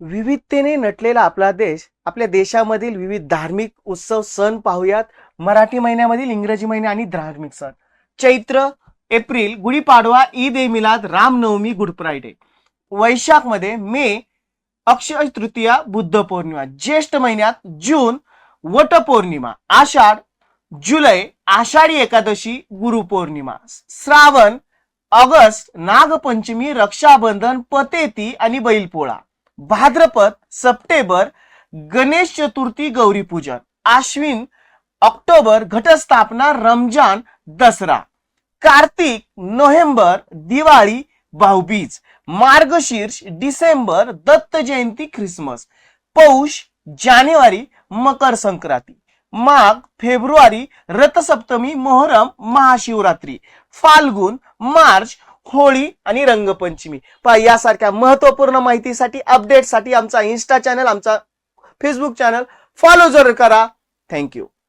विविधतेने नटलेला आपला देश, आपल्या देशामधील विविध धार्मिक उत्सव सण पाहूयात. मराठी महिन्यामधील इंग्रजी महिने आणि धार्मिक सण. चैत्र, एप्रिल, गुढीपाडवा, ईद ए मिलाद, रामनवमी, गुड फ्रायडे. वैशाख मध्ये मे, अक्षय तृतीया, बुद्ध पौर्णिमा. ज्येष्ठ महिन्यात जून, वट पौर्णिमा. आषाढ, जुलै, आषाढी एकादशी, गुरुपौर्णिमा. श्रावण, ऑगस्ट, नागपंचमी, रक्षाबंधन, पतेती आणि बैलपोळा. भाद्रपद, सप्टेंबर, गणेश चतुर्थी, गौरीपूजन. आश्विन, ऑक्टोबर, घटस्थापना, रमजान, दसरा. कार्तिक, नोव्हेंबर, दिवाळी, भाऊबीज. मार्गशीर्ष, डिसेंबर, दत्त जयंती, ख्रिसमस. पौष, जानेवारी, मकर संक्रांती. माघ, फेब्रुवारी, रथसप्तमी, मोहरम, महाशिवरात्री. फाल्गुन, मार्च, होळी आणि रंगपंचमी. पहा, यासारख्या महत्त्वपूर्ण माहितीसाठी, अपडेटसाठी आमचा इन्स्टा चॅनल, आमचा फेसबुक चॅनल फॉलो जरूर करा. थँक्यू.